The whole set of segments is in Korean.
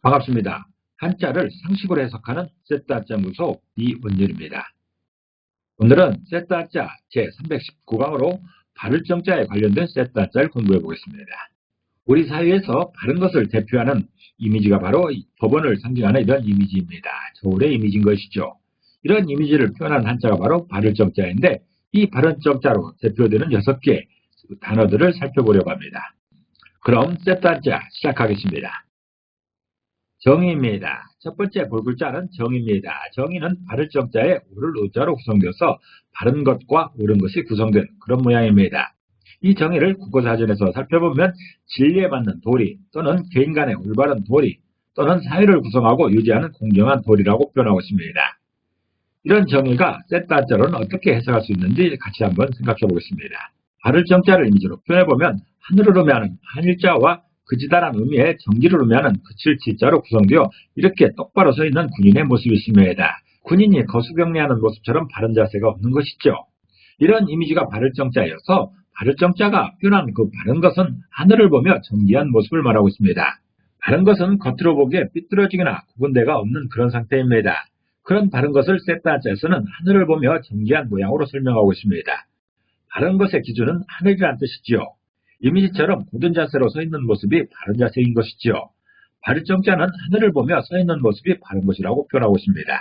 반갑습니다. 한자를 상식으로 해석하는 셋다자 무소 이원열입니다. 오늘은 셋다자 제319강으로 바를 정자에 관련된 셋다자를 공부해 보겠습니다. 우리 사회에서 바른 것을 대표하는 이미지가 바로 법원을 상징하는 이런 이미지입니다. 저울의 이미지인 것이죠. 이런 이미지를 표현한 한자가 바로 바를 정자인데 이 바른 정자로 대표되는 6개의 단어들을 살펴보려고 합니다. 그럼 셋다자 시작하겠습니다. 정의입니다. 첫 번째 볼 글자는 정의입니다. 정의는 바를 정자에 오를 의자로 구성되어서 바른 것과 옳은 것이 구성된 그런 모양입니다. 이 정의를 국어사전에서 살펴보면 진리에 맞는 도리 또는 개인 간의 올바른 도리 또는 사회를 구성하고 유지하는 공정한 도리라고 표현하고 있습니다. 이런 정의가 셋다자로는 어떻게 해석할 수 있는지 같이 한번 생각해 보겠습니다. 바를 정자를 이미지로 표현해보면 하늘을 의미하는 한일자와 그지다란 의미의 정기를 의미하는 그칠지자로 구성되어 이렇게 똑바로 서 있는 군인의 모습이 있습니다. 군인이 거수경례하는 모습처럼 바른 자세가 없는 것이죠. 이런 이미지가 바를 정자여서 바를 정자가 표현한 그 바른 것은 하늘을 보며 정기한 모습을 말하고 있습니다. 바른 것은 겉으로 보기에 삐뚤어지거나 구분대가 없는 그런 상태입니다. 그런 바른 것을 셋다자에서는 하늘을 보며 정기한 모양으로 설명하고 있습니다. 바른 것의 기준은 하늘이란 뜻이지요. 이미지처럼 굳은 자세로 서 있는 모습이 바른 자세인 것이지요. 바를 정자는 하늘을 보며 서 있는 모습이 바른 것이라고 표현하고 있습니다.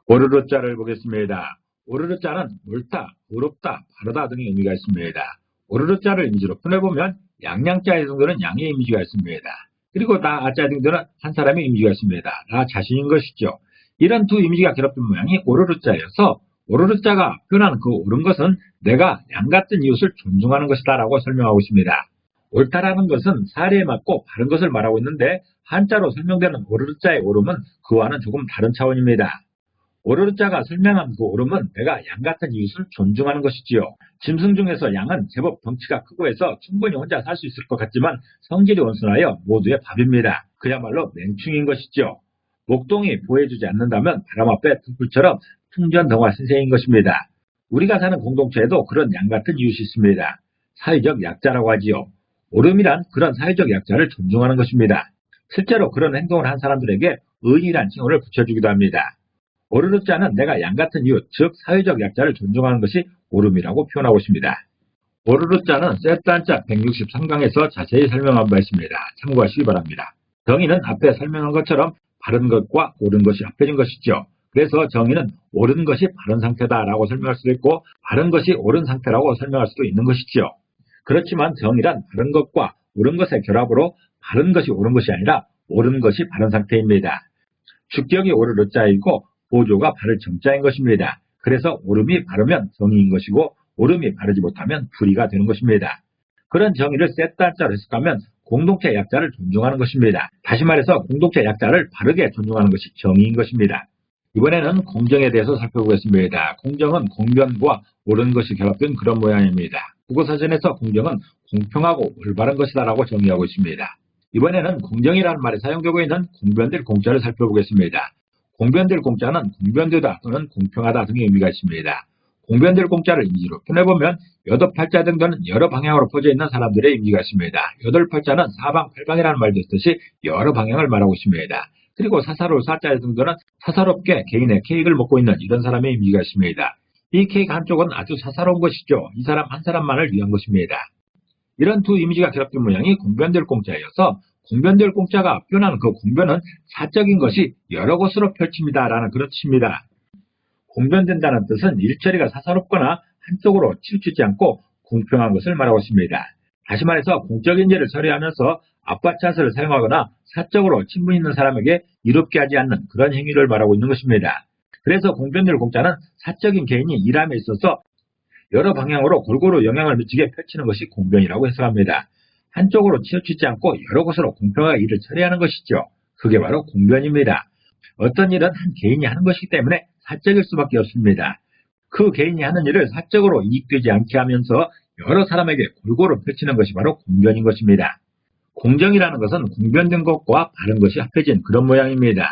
오르르자를 보겠습니다. 오르르자는 옳다, 의롭다, 바르다 등의 의미가 있습니다. 오르르자를 이미지로 표현해보면 양양자의 등들은 양의 이미지가 있습니다. 그리고 나 아자 등들은 한 사람의 이미지가 있습니다. 나 자신인 것이죠. 이런 두 이미지가 결합된 모양이 오르르자여서 오르르자가 표현하는 그 옳은 것은 내가 양같은 이웃을 존중하는 것이다 라고 설명하고 있습니다. 옳다라는 것은 사례에 맞고 바른 것을 말하고 있는데 한자로 설명되는 오르르자의 옳음은 그와는 조금 다른 차원입니다. 오르르자가 설명한 그 옳음은 내가 양같은 이웃을 존중하는 것이지요. 짐승 중에서 양은 제법 덩치가 크고 해서 충분히 혼자 살 수 있을 것 같지만 성질이 온순하여 모두의 밥입니다. 그야말로 맹충인 것이죠. 목동이 보호해주지 않는다면 바람 앞에 툭불처럼 풍전등화 신세인 것입니다. 우리가 사는 공동체에도 그런 양같은 이웃이 있습니다. 사회적 약자라고 하지요. 옳음이란 그런 사회적 약자를 존중하는 것입니다. 실제로 그런 행동을 한 사람들에게 의인이란 칭호를 붙여주기도 합니다. 오르르자는 내가 양같은 이웃, 즉 사회적 약자를 존중하는 것이 옳음이라고 표현하고 있습니다. 오르르자는 셋단자 163강에서 자세히 설명한 바 있습니다. 참고하시기 바랍니다. 정의는 앞에 설명한 것처럼 바른 것과 옳은 것이 합해진 것이죠. 그래서 정의는 옳은 것이 바른 상태다라고 설명할 수도 있고 바른 것이 옳은 상태라고 설명할 수도 있는 것이지요. 그렇지만 정의란 바른 것과 옳은 것의 결합으로 바른 것이 옳은 것이 아니라 옳은 것이 바른 상태입니다. 주격이 오르르자이고 보조가 바를 정자인 것입니다. 그래서 옳음이 바르면 정의인 것이고 옳음이 바르지 못하면 불의가 되는 것입니다. 그런 정의를 셋단자로 해석하면 공동체 약자를 존중하는 것입니다. 다시 말해서 공동체 약자를 바르게 존중하는 것이 정의인 것입니다. 이번에는 공정에 대해서 살펴보겠습니다. 공정은 공변과 옳은 것이 결합된 그런 모양입니다. 국어사전에서 공정은 공평하고 올바른 것이다 라고 정의하고 있습니다. 이번에는 공정이라는 말이 사용되고 있는 공변될 공자를 살펴보겠습니다. 공변될 공자는 공변되다 또는 공평하다 등의 의미가 있습니다. 공변될 공자를 이미지로 표현해보면 여덟팔자 등들은 여러 방향으로 퍼져 있는 사람들의 이미지가 있습니다. 여덟팔자는 사방팔방이라는 말도 있듯이 여러 방향을 말하고 있습니다. 그리고 사사로울 사자 등들은 사사롭게 개인의 케이크를 먹고 있는 이런 사람의 이미지가 있습니다. 이 케이크 한쪽은 아주 사사로운 것이죠. 이 사람 한 사람만을 위한 것입니다. 이런 두 이미지가 결합된 모양이 공변될 공자여서 공변될 공자가 표현하는 그 공변은 사적인 것이 여러 곳으로 펼칩니다 라는 그런 뜻입니다. 공변된다는 뜻은 일처리가 사사롭거나 한쪽으로 치우치지 않고 공평한 것을 말하고 있습니다. 다시 말해서 공적인 일을 처리하면서 압박차서를 사용하거나 사적으로 친분 있는 사람에게 이롭게 하지 않는 그런 행위를 말하고 있는 것입니다. 그래서 공변될 공자는 사적인 개인이 일함에 있어서 여러 방향으로 골고루 영향을 미치게 펼치는 것이 공변이라고 해석합니다. 한쪽으로 치우치지 않고 여러 곳으로 공평하게 일을 처리하는 것이죠. 그게 바로 공변입니다. 어떤 일은 한 개인이 하는 것이기 때문에 사적일 수밖에 없습니다. 그 개인이 하는 일을 사적으로 이익되지 않게 하면서 여러 사람에게 골고루 펼치는 것이 바로 공변인 것입니다. 공정이라는 것은 공변된 것과 바른 것이 합해진 그런 모양입니다.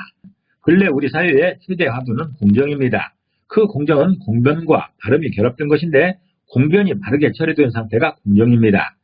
근래 우리 사회의 최대 화두는 공정입니다. 그 공정은 공변과 바름이 결합된 것인데 공변이 바르게 처리된 상태가 공정입니다.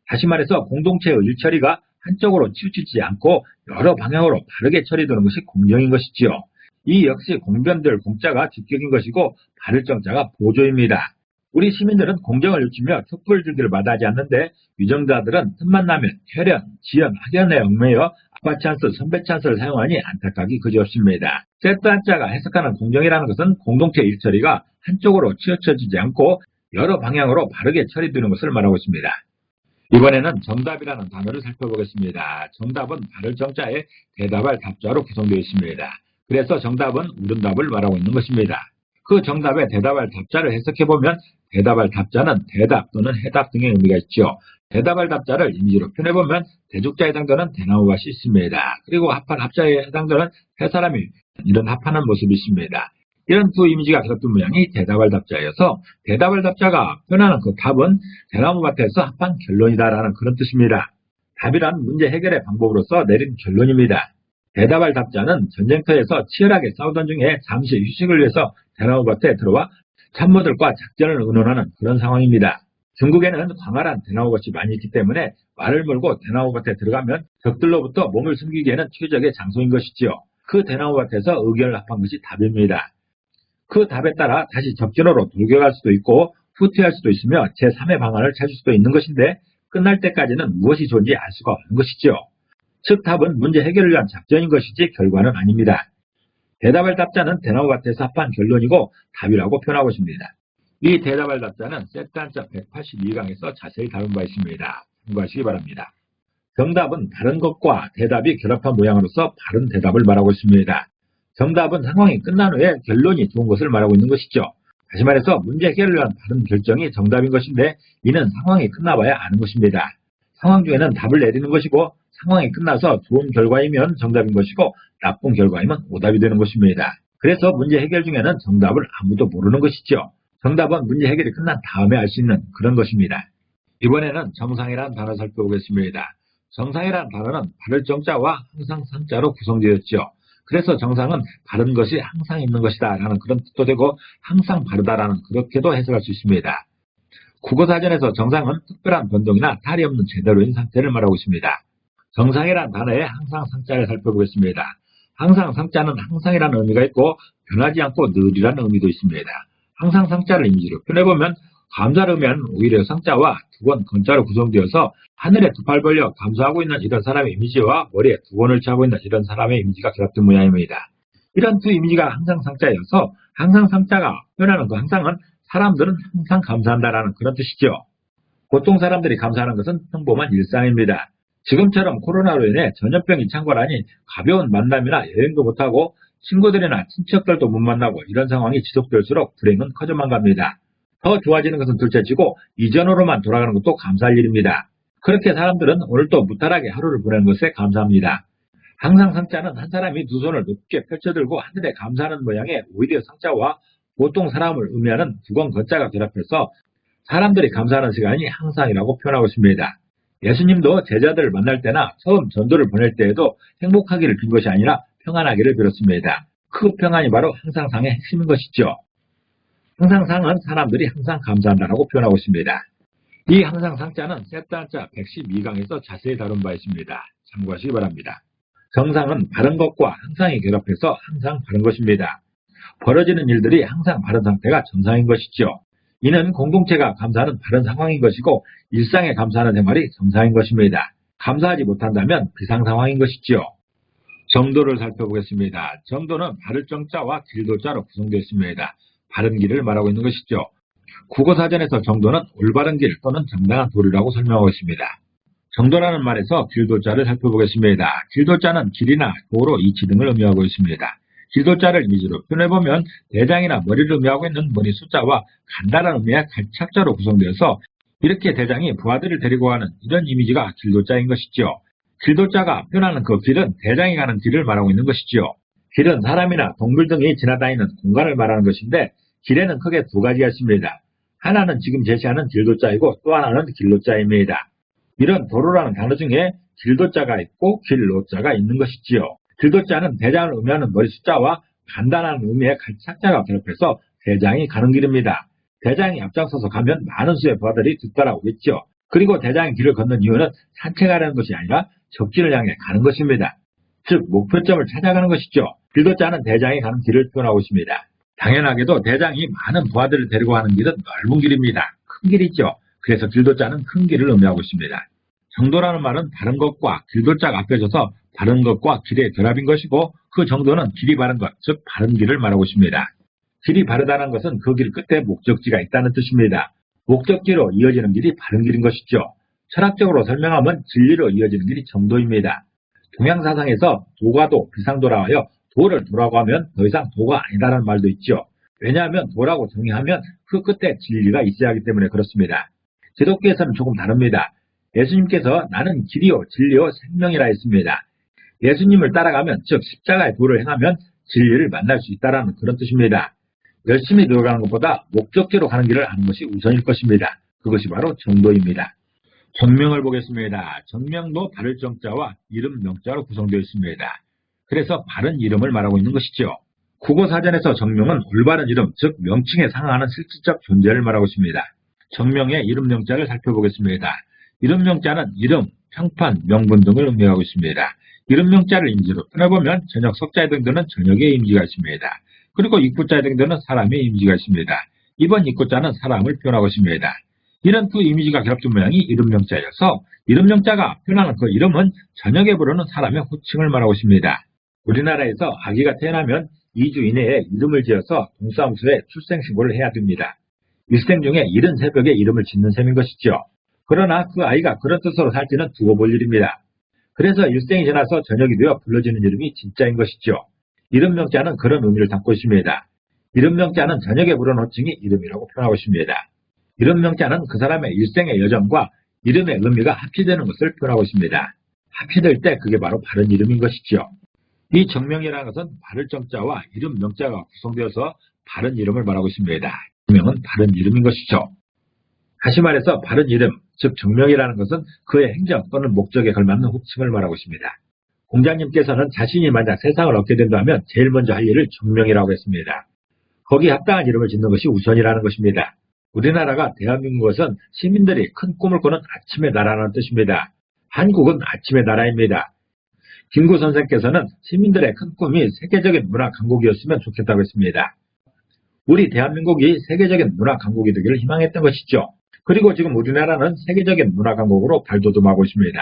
다시 말해서 공동체의 일처리가 한쪽으로 치우치지 않고 여러 방향으로 바르게 처리되는 것이 공정인 것이지요. 이 역시 공변될 공자가 직격인 것이고 바를 정자가 보조입니다. 우리 시민들은 공정을 요치며 특불주기를 마다하지 않는데 위정자들은 틈만 나면 혈연, 지연, 학연에 얽매여 아파찬스, 선배찬스를 사용하니 안타깝기 그지없습니다. 세트 한자가 해석하는 공정이라는 것은 공동체 일처리가 한쪽으로 치우쳐지지 않고 여러 방향으로 바르게 처리되는 것을 말하고 있습니다. 이번에는 정답이라는 단어를 살펴보겠습니다. 정답은 바를 정자에 대답할 답자로 구성되어 있습니다. 그래서 정답은 옳은 답을 말하고 있는 것입니다. 그 정답에 대답할 답자를 해석해보면 대답할 답자는 대답 또는 해답 등의 의미가 있죠. 대답할 답자를 이미지로 표현해보면 대죽자에 해당되는 대나무밭이 있습니다. 그리고 합한 합자에 해당되는 세 사람이 이런 합하는 모습이 있습니다. 이런 두 이미지가 겹친 모양이 대답할 답자여서 대답할 답자가 표현하는 그 답은 대나무밭에서 합한 결론이다라는 그런 뜻입니다. 답이란 문제 해결의 방법으로서 내린 결론입니다. 대답할 답자는 전쟁터에서 치열하게 싸우던 중에 잠시 휴식을 위해서 대나무밭에 들어와 참모들과 작전을 의논하는 그런 상황입니다. 중국에는 광활한 대나무밭이 많이 있기 때문에 말을 몰고 대나무밭에 들어가면 적들로부터 몸을 숨기기에는 최적의 장소인 것이지요. 그 대나무밭에서 의견을 합한 것이 답입니다. 그 답에 따라 다시 접전으로 돌격할 수도 있고 후퇴할 수도 있으며 제3의 방안을 찾을 수도 있는 것인데 끝날 때까지는 무엇이 좋은지 알 수가 없는 것이지요. 즉 답은 문제 해결을 위한 작전인 것이지 결과는 아닙니다. 대답할 답자는 대나무밭에서 합한 결론이고 답이라고 표현하고 있습니다. 이 대답할 답자는 세트 한자 182강에서 자세히 다룬 바 있습니다. 참고하시기 바랍니다. 정답은 바른 것과 대답이 결합한 모양으로서 바른 대답을 말하고 있습니다. 정답은 상황이 끝난 후에 결론이 좋은 것을 말하고 있는 것이죠. 다시 말해서 문제 해결을 위한 바른 결정이 정답인 것인데 이는 상황이 끝나봐야 아는 것입니다. 상황 중에는 답을 내리는 것이고 상황이 끝나서 좋은 결과이면 정답인 것이고 나쁜 결과이면 오답이 되는 것입니다. 그래서 문제 해결 중에는 정답을 아무도 모르는 것이죠. 정답은 문제 해결이 끝난 다음에 알 수 있는 그런 것입니다. 이번에는 정상이라는 단어 살펴보겠습니다. 정상이라는 단어는 바를 정자와 항상 상자로 구성되었죠. 그래서 정상은 바른 것이 항상 있는 것이다 라는 그런 뜻도 되고 항상 바르다라는 그렇게도 해석할 수 있습니다. 국어사전에서 정상은 특별한 변동이나 탈이 없는 제대로인 상태를 말하고 있습니다. 정상이라는 단어의 항상 상자를 살펴보겠습니다. 항상 상자는 항상이라는 의미가 있고 변하지 않고 늘이라는 의미도 있습니다. 항상 상자를 이미지로 표현해보면 감사를 의미하는 오히려 상자와 두건 건자로 구성되어서 하늘에 두 팔 벌려 감사하고 있는 이런 사람의 이미지와 머리에 두 권을 차고 있는 이런 사람의 이미지가 결합된 모양입니다. 이런 두 이미지가 항상 상자여서 항상 상자가 표현하는 그 항상은 사람들은 항상 감사한다라는 그런 뜻이죠. 보통 사람들이 감사하는 것은 평범한 일상입니다. 지금처럼 코로나로 인해 전염병이 창궐하니 가벼운 만남이나 여행도 못하고 친구들이나 친척들도 못 만나고 이런 상황이 지속될수록 불행은 커져만 갑니다. 더 좋아지는 것은 둘째치고 이전으로만 돌아가는 것도 감사할 일입니다. 그렇게 사람들은 오늘도 무탈하게 하루를 보내는 것에 감사합니다. 항상 상자는 한 사람이 두 손을 높게 펼쳐들고 하늘에 감사하는 모양의 오히려 상자와 보통 사람을 의미하는 두건 건자가 결합해서 사람들이 감사하는 시간이 항상이라고 표현하고 있습니다. 예수님도 제자들을 만날 때나 처음 전도를 보낼 때에도 행복하기를 빈 것이 아니라 평안하기를 빌었습니다. 그 평안이 바로 항상상의 핵심인 것이죠. 항상상은 사람들이 항상 감사한다라고 표현하고 있습니다. 이 항상상자는 세트 한자 112강에서 자세히 다룬 바 있습니다. 참고하시기 바랍니다. 정상은 바른 것과 항상이 결합해서 항상 바른 것입니다. 벌어지는 일들이 항상 바른 상태가 정상인 것이죠. 이는 공동체가 감사하는 바른 상황인 것이고 일상에 감사하는 생활이 정상인 것입니다. 감사하지 못한다면 비상 상황인 것이죠. 정도를 살펴보겠습니다. 정도는 바를 정자와 길도자로 구성되어 있습니다. 바른 길을 말하고 있는 것이죠. 국어사전에서 정도는 올바른 길 또는 정당한 도리라고 설명하고 있습니다. 정도라는 말에서 길도자를 살펴보겠습니다. 길도자는 길이나 도로, 이치 등을 의미하고 있습니다. 길도자를 이미지로 표현해보면 대장이나 머리를 의미하고 있는 머리 숫자와 간단한 의미의 갈착자로 구성되어서 이렇게 대장이 부하들을 데리고 가는 이런 이미지가 길도자인 것이죠. 길도자가 표현하는 그 길은 대장이 가는 길을 말하고 있는 것이죠. 길은 사람이나 동물 등이 지나다니는 공간을 말하는 것인데 길에는 크게 두 가지가 있습니다. 하나는 지금 제시하는 길도자이고 또 하나는 길로자입니다. 이런 도로라는 단어 중에 길도자가 있고 길로자가 있는 것이지요. 길도자는 대장을 의미하는 머리 숫자와 간단한 의미의 갈착자가 결합해서 대장이 가는 길입니다. 대장이 앞장서서 가면 많은 수의 부하들이 뒤따라오겠죠. 그리고 대장이 길을 걷는 이유는 산책하려는 것이 아니라 적진을 향해 가는 것입니다. 즉 목표점을 찾아가는 것이죠. 길도자는 대장이 가는 길을 표현하고 있습니다. 당연하게도 대장이 많은 부하들을 데리고 가는 길은 넓은 길입니다. 큰 길이죠. 그래서 길도자는 큰 길을 의미하고 있습니다. 정도라는 말은 바른 것과 길도자가 앞에져서 바른 것과 길의 결합인 것이고 그 정도는 길이 바른 것, 즉 바른 길을 말하고 있습니다. 길이 바르다는 것은 그 길 끝에 목적지가 있다는 뜻입니다. 목적지로 이어지는 길이 바른 길인 것이죠. 철학적으로 설명하면 진리로 이어지는 길이 정도입니다. 동양사상에서 도가도, 비상도라 하여 도를 도라고 하면 더 이상 도가 아니다라는 말도 있죠. 왜냐하면 도라고 정의하면 그 끝에 진리가 있어야 하기 때문에 그렇습니다. 기독교에서는 조금 다릅니다. 예수님께서 나는 길이요 진리요 생명이라 했습니다. 예수님을 따라가면 즉 십자가의 도를 행하면 진리를 만날 수 있다는 그런 뜻입니다. 열심히 노력하는 것보다 목적지로 가는 길을 하는 것이 우선일 것입니다. 그것이 바로 정도입니다. 정명을 보겠습니다. 정명도 바를 정자와 이름 명자로 구성되어 있습니다. 그래서 바른 이름을 말하고 있는 것이죠. 국어사전에서 정명은 올바른 이름, 즉 명칭에 상응하는 실질적 존재를 말하고 있습니다. 정명의 이름 명자를 살펴보겠습니다. 이름 명자는 이름, 평판, 명분 등을 의미하고 있습니다. 이름 명자를 임시로 끊어보면 저녁, 석자에 등등은 저녁의 임시가 있습니다. 그리고 입구자에 등등은 사람의 임시가 있습니다. 이번 입구자는 사람을 표현하고 있습니다. 이런 두 이미지가 겹친 모양이 이름 명자여서 이름 명자가 표현하는 그 이름은 저녁에 부르는 사람의 호칭을 말하고 있습니다. 우리나라에서 아기가 태어나면 2주 이내에 이름을 지어서 동사무소에 출생신고를 해야 됩니다. 일생 중에 이른 새벽에 이름을 짓는 셈인 것이죠. 그러나 그 아이가 그런 뜻으로 살지는 두고 볼 일입니다. 그래서 일생이 지나서 저녁이 되어 불러지는 이름이 진짜인 것이죠. 이름 명자는 그런 의미를 담고 있습니다. 이름 명자는 저녁에 부르는 호칭이 이름이라고 표현하고 있습니다. 이름 명자는 그 사람의 일생의 여정과 이름의 의미가 합치되는 것을 표현하고 있습니다. 합치될 때 그게 바로 바른 이름인 것이죠. 이 정명이라는 것은 바를 정자와 이름 명자가 구성되어서 바른 이름을 말하고 있습니다. 정명은 바른 이름인 것이죠. 다시 말해서 바른 이름, 즉 정명이라는 것은 그의 행정 또는 목적에 걸맞는 호칭을 말하고 있습니다. 공자님께서는 자신이 만약 세상을 얻게 된다면 제일 먼저 할 일을 정명이라고 했습니다. 거기에 합당한 이름을 짓는 것이 우선이라는 것입니다. 우리나라가 대한민국은 시민들이 큰 꿈을 꾸는 아침의 나라라는 뜻입니다. 한국은 아침의 나라입니다. 김구 선생께서는 시민들의 큰 꿈이 세계적인 문화 강국이었으면 좋겠다고 했습니다. 우리 대한민국이 세계적인 문화 강국이 되기를 희망했던 것이죠. 그리고 지금 우리나라는 세계적인 문화 강국으로 발돋움하고 있습니다.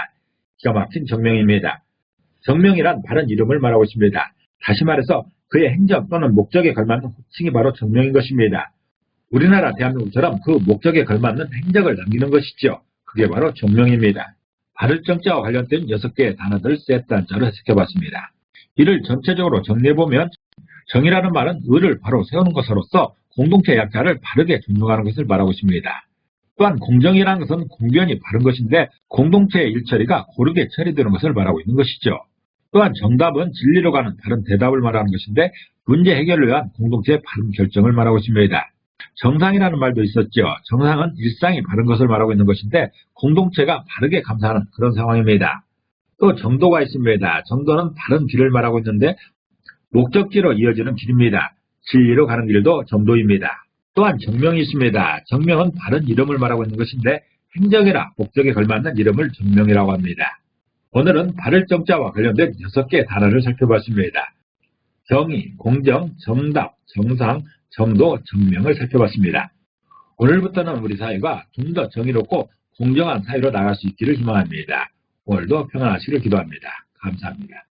기가 막힌 정명입니다. 정명이란 바른 이름을 말하고 있습니다. 다시 말해서 그의 행정 또는 목적에 걸맞는 호칭이 바로 정명인 것입니다. 우리나라 대한민국처럼 그 목적에 걸맞는 행적을 남기는 것이죠. 그게 바로 정명입니다. 바를 정자와 관련된 6개의 단어들을 세트 한자로 해석해봤습니다. 이를 전체적으로 정리해보면 정이라는 말은 의를 바로 세우는 것으로서 공동체 약자를 바르게 존중하는 것을 말하고 있습니다. 또한 공정이라는 것은 공변이 바른 것인데 공동체의 일처리가 고르게 처리되는 것을 말하고 있는 것이죠. 또한 정답은 진리로 가는 바른 대답을 말하는 것인데 문제 해결을 위한 공동체의 바른 결정을 말하고 있습니다. 정상이라는 말도 있었죠. 정상은 일상이 바른 것을 말하고 있는 것인데 공동체가 바르게 감사하는 그런 상황입니다. 또 정도가 있습니다. 정도는 바른 길을 말하고 있는데 목적지로 이어지는 길입니다. 진리로 가는 길도 정도입니다. 또한 정명이 있습니다. 정명은 바른 이름을 말하고 있는 것인데 행적이나 목적에 걸맞는 이름을 정명이라고 합니다. 오늘은 바를 정자와 관련된 6개의 단어를 살펴봤습니다. 정의, 공정, 정답, 정상, 정도, 정명을 살펴봤습니다. 오늘부터는 우리 사회가 좀 더 정의롭고 공정한 사회로 나갈 수 있기를 희망합니다. 오늘도 평안하시길 기도합니다. 감사합니다.